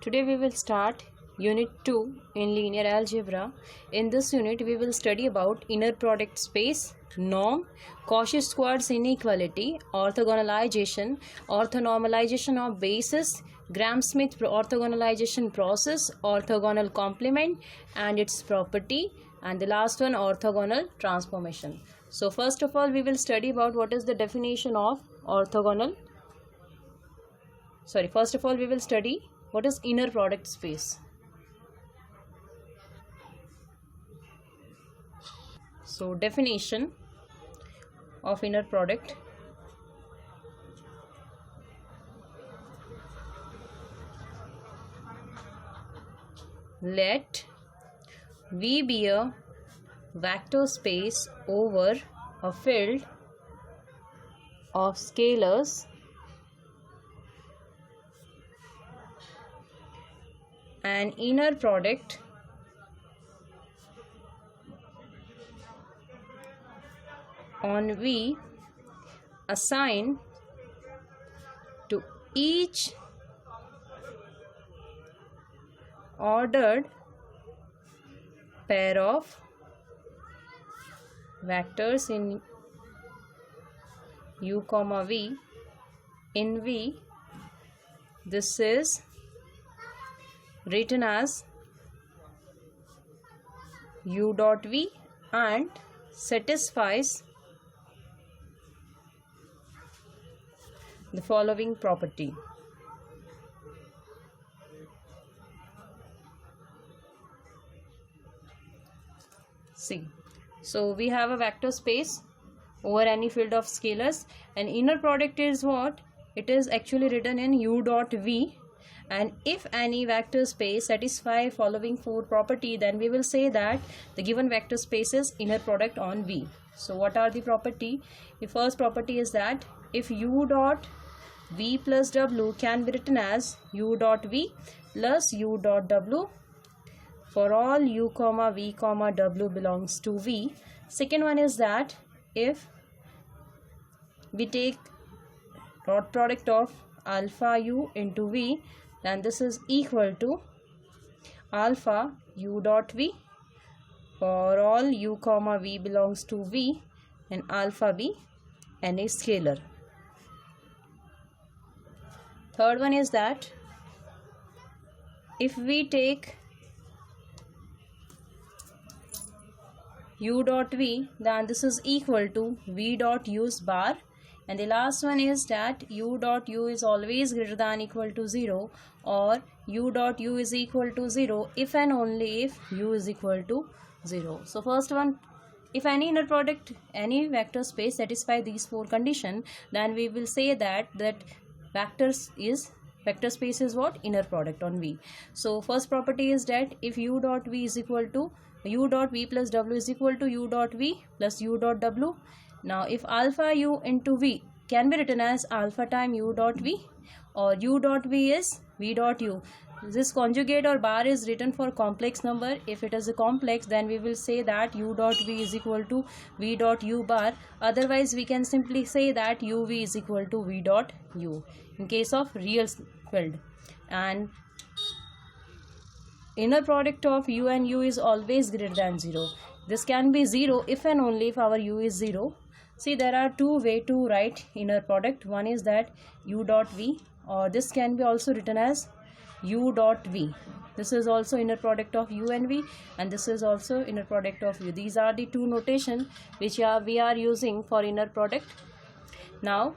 Today we will start Unit 2 in Linear Algebra. In this unit we will study about inner product space, norm, Cauchy-Schwarz inequality, orthogonalization, orthonormalization of bases, Gram-Schmidt orthogonalization process, orthogonal complement and its property, and the last one orthogonal transformation. So first of all we will study about what is the definition of first of all we will study what is inner product space. So definition of inner product. Let V be a vector space over a field of scalars and inner product on V assigned to each ordered pair of vectors in U comma V in V. This is written as U dot V and satisfies the following property. See, so we have a vector space over any field of scalars, and inner product is what? It is actually written in U dot V, and if any vector space satisfy following four property, then we will say that the given vector space is inner product on V. So what are the property? The first property is that if U dot V plus W can be written as U dot V plus U dot W for all U comma V comma W belongs to V. Second one is that if we take dot product of alpha U into V, then this is equal to alpha U dot V for all U comma V belongs to V and alpha V any scalar. Third one is that if we take U dot V, then this is equal to V dot U's bar, and the last one is that U dot U is always greater than equal to 0, or U dot U is equal to 0 if and only if U is equal to 0. So first one, if any inner product, any vector space satisfy these four conditions, then we will say that vector space is what? Inner product on V. So first property is that if U dot V is equal to U dot V plus W is equal to U dot V plus U dot W. Now if alpha U into V can be written as alpha time U dot V, or U dot V is V dot U. This conjugate or bar is written for complex number. If it is a complex, then we will say that U dot V is equal to V dot U bar. Otherwise we can simply say that UV is equal to V dot U in case of real field. And inner product of U and U is always greater than 0. This can be 0 if and only if our U is 0. See, there are two ways to write inner product. One is that U dot V, or this can be also written as U dot V. This is also inner product of U and V, and this is also inner product of U. These are the two notation which we are using for inner product. Now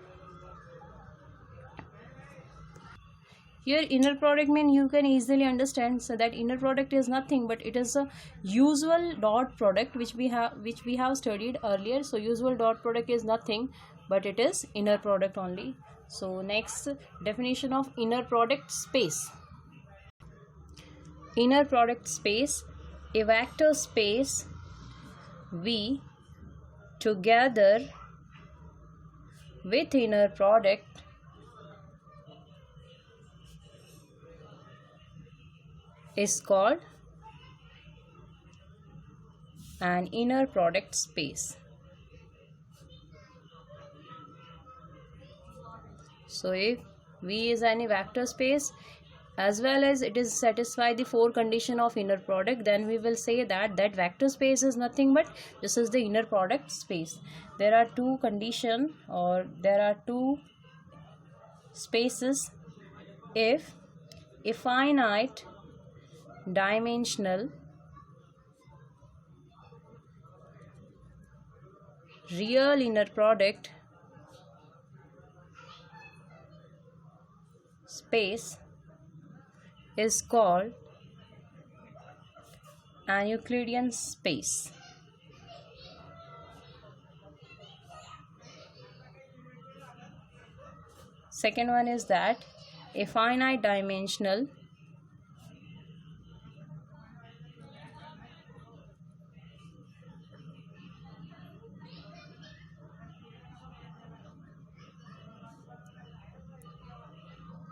here inner product mean you can easily understand, so that inner product is nothing but it is a usual dot product which we have studied earlier. So usual dot product is nothing but it is inner product only. So next definition of inner product space. Inner product space, a vector space V together with inner product is called an inner product space. So if V is any vector space as well as it is satisfy the four condition of inner product, then we will say that that vector space is nothing but this is the inner product space. There are two condition, or there are two spaces. If a finite dimensional real inner product space is called an Euclidean space. Second one is that a finite dimensional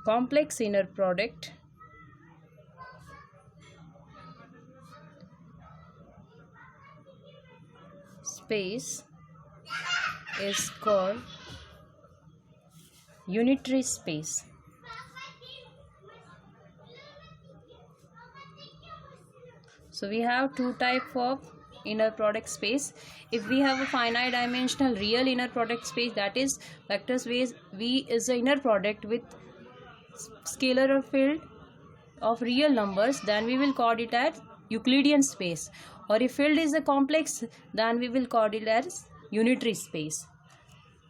complex inner product space is called unitary space. So we have two type of inner product space. If we have a finite dimensional real inner product space, that is vector space V is the inner product with scalar field of real numbers, then we will call it as Euclidean space. Or if field is a complex, then we will call it as unitary space.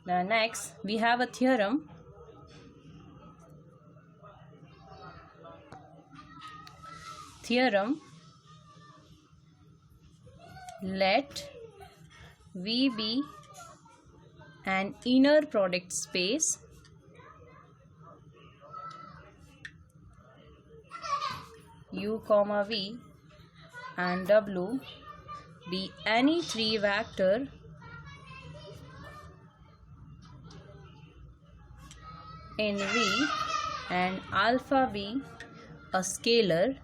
Now next we have a theorem. Let V be an inner product space U, V and W be any three vector in V and alpha be a scalar,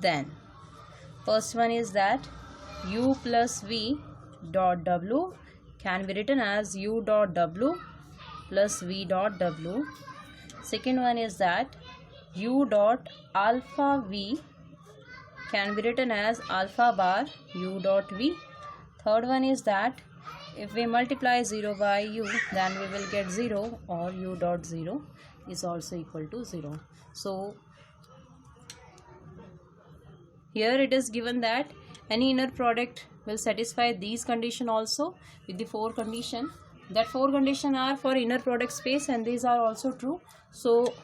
then first one is that U plus V dot W can be written as U dot W plus V dot W. Second one is that U dot alpha V can be written as alpha bar U dot V. Third one is that if we multiply 0 by U, then we will get 0, or U dot 0 is also equal to 0. So here it is given that any inner product will satisfy these condition also with the four condition. That four condition are for inner product space, and these are also true. So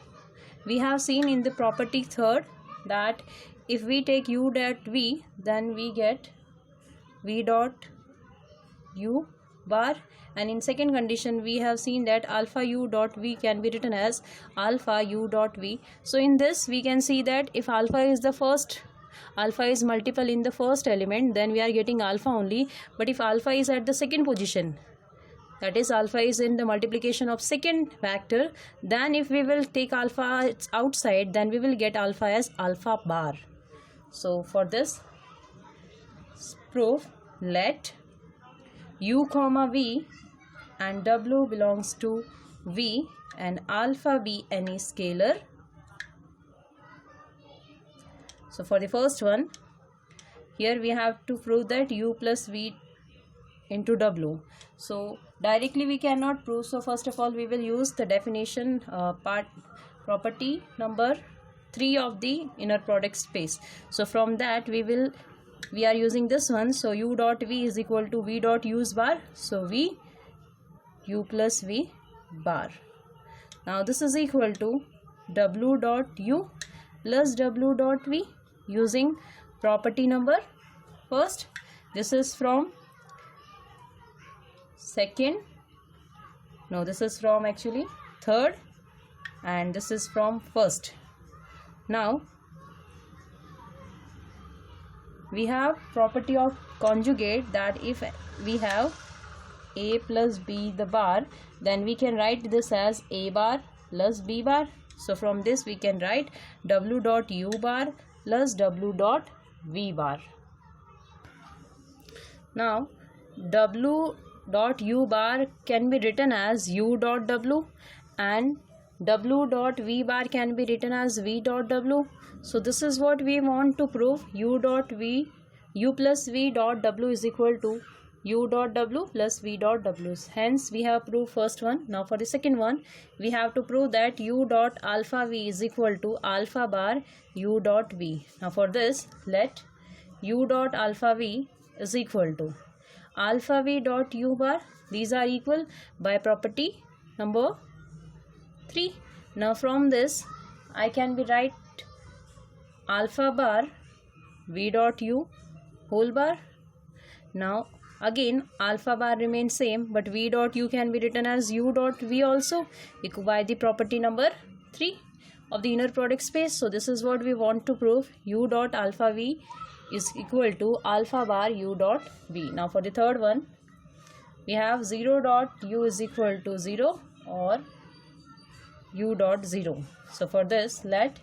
we have seen in the property third that if we take U dot V, then we get V dot U bar, and in second condition we have seen that alpha U dot V can be written as alpha U dot V. So in this we can see that if alpha is multiple in the first element, then we are getting alpha only. But if alpha is at the second position, that is alpha is in the multiplication of second vector, then if we will take alpha outside, then we will get alpha as alpha bar. So for this proof, let U, V and W belongs to V and alpha be any scalar. So for the first one, here we have to prove that U plus V into W. So directly we cannot prove. So first of all we will use the definition property number 3 of the inner product space. So from that we are using this one. So U dot V is equal to V dot U's bar. So V U plus V bar. Now this is equal to W dot U plus W dot V using property number first. This is from this is from actually third, and this is from first. Now we have property of conjugate, that if we have A plus B the bar, then we can write this as A bar plus B bar. So from this we can write W dot U bar plus W dot V bar. Now W dot U bar can be written as U dot W, and w dot v bar can be written as v dot w. So this is what we want to prove. U plus v dot w is equal to u dot w plus v dot w. Hence we have proved first one. Now for the second one, we have to prove that u dot alpha v is equal to alpha bar u dot v. Now for this, let u dot alpha v is equal to alpha v dot u bar. These are equal by property number 3. Now from this, I can be write alpha bar v dot u whole bar. Now again alpha bar remains same, but v dot u can be written as u dot v also by the property number 3 of the inner product space. So this is what we want to prove. U dot alpha v is equal to alpha bar u dot v. Now for the third one, we have 0 dot u is equal to 0 or u dot 0. So for this, let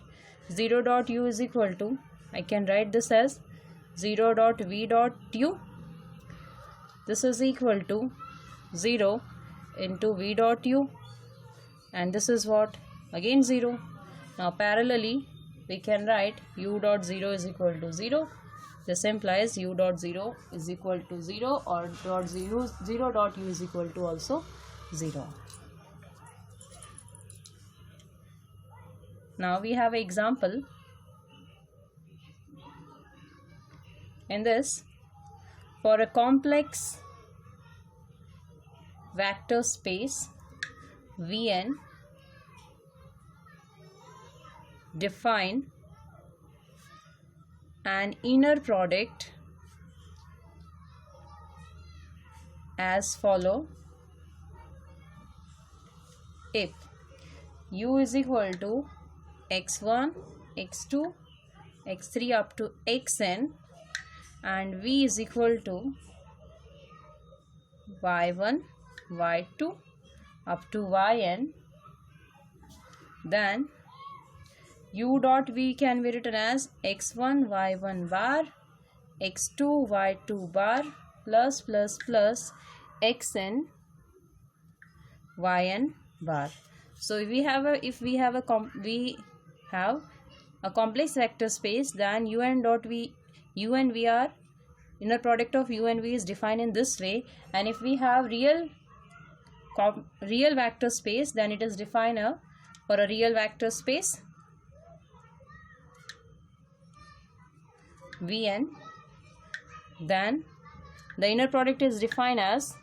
0 dot u is equal to, I can write this as 0 dot v dot u. This is equal to 0 into v dot u, and this is what, again 0. Now parallelly we can write u dot 0 is equal to 0. This implies u dot 0 is equal to 0 or dot 0 dot u is equal to also 0. Now we have an example. In this, for a complex vector space Vn, define an inner product as follow. If u is equal to x1, x2, x3 up to xn, and v is equal to y1, y2 up to yn, then u dot v can be written as x1 y1 bar, x2 y2 bar plus xn yn bar. So if we have a complex vector space, then u and v are inner product of u and v is defined in this way, and if we have real vector space, then it is defined for a real vector space Vn, then the inner product is defined as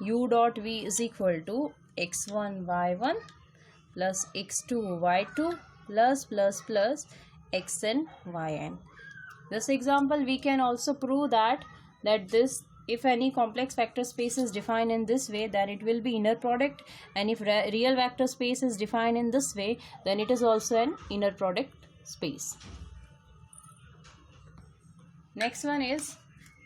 u dot v is equal to x1 y1 plus x2 y2 plus xn yn. This example we can also prove that this, if any complex vector space is defined in this way, then it will be inner product, and if real vector space is defined in this way, then it is also an inner product space. Next one is,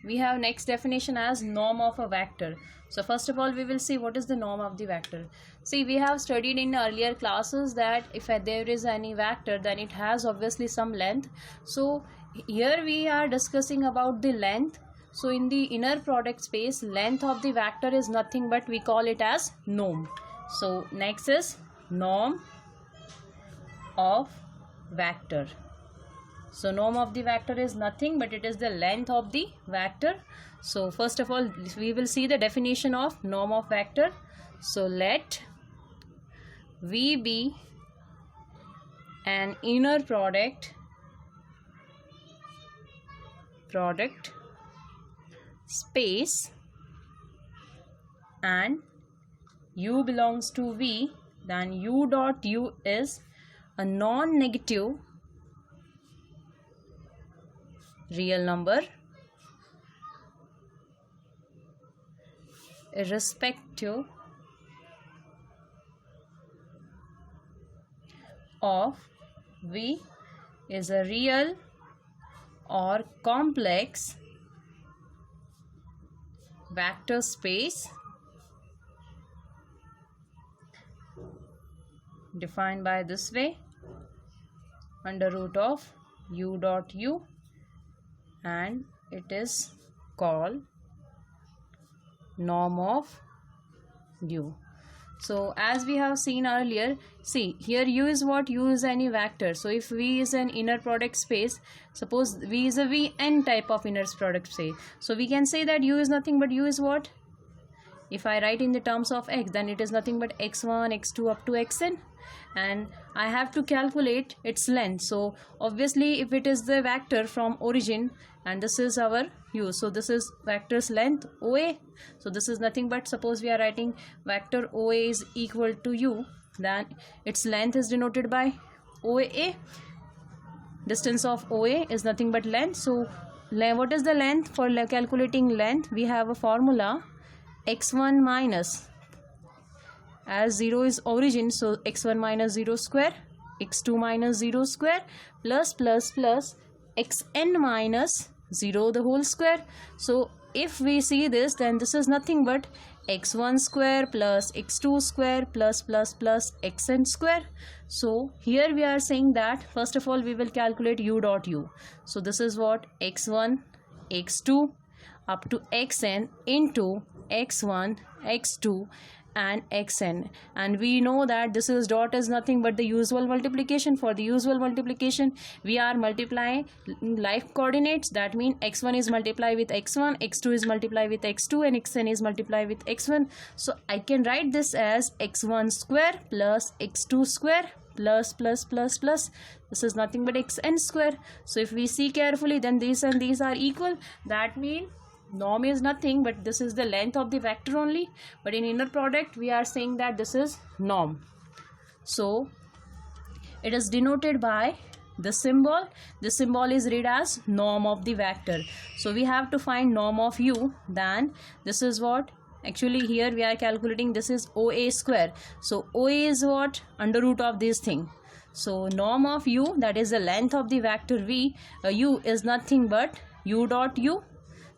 we have next definition as norm of a vector. So first of all, we will see what is the norm of the vector. See, we have studied in earlier classes that if there is any vector, then it has obviously some length. So here we are discussing about the length. So in the inner product space, length of the vector is nothing but we call it as norm. So next is norm of vector. So norm of the vector is nothing but it is the length of the vector. So first of all, we will see the definition of norm of vector. So let V be an inner product space and u belongs to V, then u dot u is a non-negative real number irrespective of V is a real or complex vector space defined by this way, under root of u dot u, and it is called norm of U. So as we have seen earlier, see here U is what? U is any vector. So if V is an inner product space, suppose V is a Vn type of inner product space, so we can say that U is nothing but U is what? If I write in the terms of x, then it is nothing but x1, x2 up to xn, and I have to calculate its length. So obviously if it is the vector from origin and this is our U, so this is vector's length OA. So this is nothing but, suppose we are writing vector OA is equal to U, then its length is denoted by OA. Distance of OA is nothing but length. So what is the length? For calculating length, we have a formula x1 minus, as 0 is origin, so x1 minus 0 square, x2 minus 0 square, plus xn minus 0 the whole square. So if we see this, then this is nothing but x1 square plus x2 square plus xn square. So here we are saying that first of all we will calculate u dot u. So this is what? x1, x2 up to xn into x1, x2 and xn, and we know that this is dot is nothing but the usual multiplication. For the usual multiplication, we are multiplying like coordinates. That means x1 is multiplied with x1, x2 is multiplied with x2 and xn is multiplied with x1. So I can write this as x1 square plus x2 square plus this is nothing but xn square. So if we see carefully, then these and these are equal. That means norm is nothing but this is the length of the vector only, but in inner product we are saying that this is norm. So it is denoted by the symbol. The symbol is read as norm of the vector. So we have to find norm of U. Then this is what? Actually here we are calculating, this is OA square. So OA is what? Under root of this thing. So norm of U, that is the length of the vector V, U is nothing but U dot U.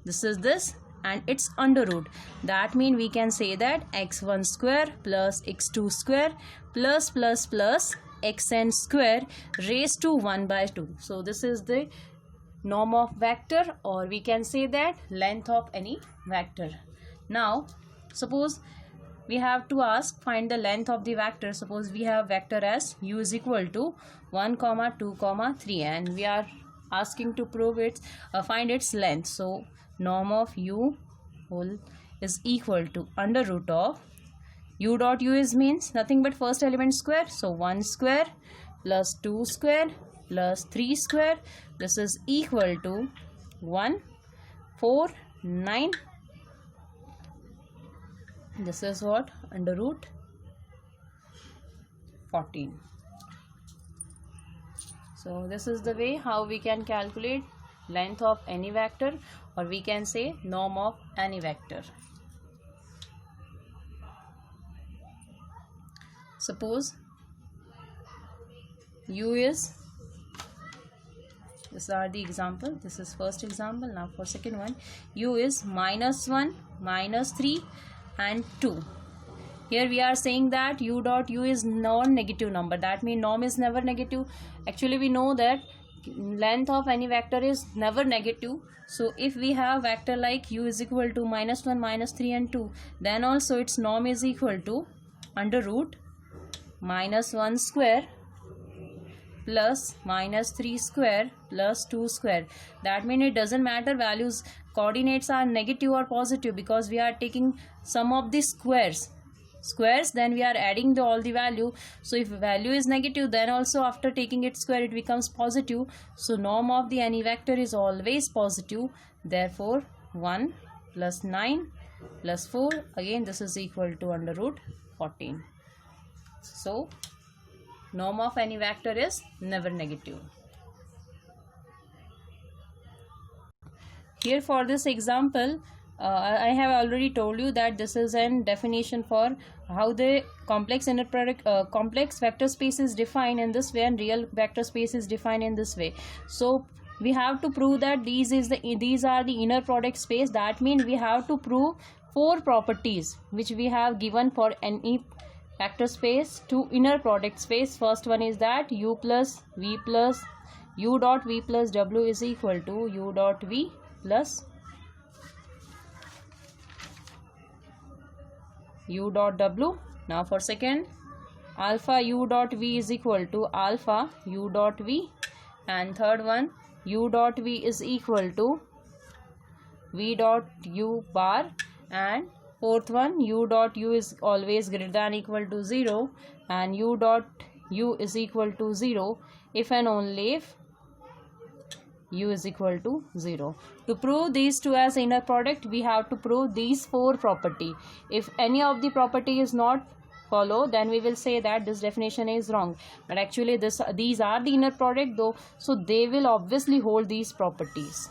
This is this and it's under root. That means we can say that x1 square plus x2 square plus xn square raised to 1 by 2. So this is the norm of vector, or we can say that length of any vector. Now suppose we have to ask find the length of the vector. Suppose we have vector as u is equal to 1, 2, 3 and we are asking to prove its find its length. So norm of u whole is equal to under root of u dot u is means nothing but first element square. So 1 square plus 2 square plus 3 square. This is equal to 1, 4, 9. This is what? Under root 14. So this is the way how we can calculate length of any vector, or we can say norm of any vector. Suppose u is, these are the example, this is first example. Now for second one, u is -1, -3 and 2. Here we are saying that u dot u is non-negative number. That means norm is never negative. Actually we know that length of any vector is never negative. So if we have vector like u is equal to -1, -3 and 2, then also its norm is equal to under root -1 square plus -3 square plus 2 square. That means it doesn't matter values, coordinates are negative or positive, because we are taking sum of the squares, then we are adding all the value. So if value is negative, then also after taking its square it becomes positive. So norm of the any vector is always positive. Therefore 1 plus 9 plus 4, again this is equal to under root 14. So norm of any vector is never negative. Here for this example, I have already told you that this is an definition for how the complex inner product complex vector space is defined in this way and real vector space is defined in this way. So we have to prove that these are the inner product space. That means we have to prove 4 properties which we have given for any vector space to inner product space. First one is that u dot v plus w is equal to u dot v plus u dot w. Now for second, alpha u dot v is equal to alpha u dot v, and third one, u dot v is equal to v dot u bar, and fourth one, u dot u is always greater than equal to 0 and u dot u is equal to 0 if and only if u is equal to 0. To prove these two as inner product, we have to prove these four property. If any of the property is not follow, then we will say that this definition is wrong. But actually these are the inner product though, so they will obviously hold these properties.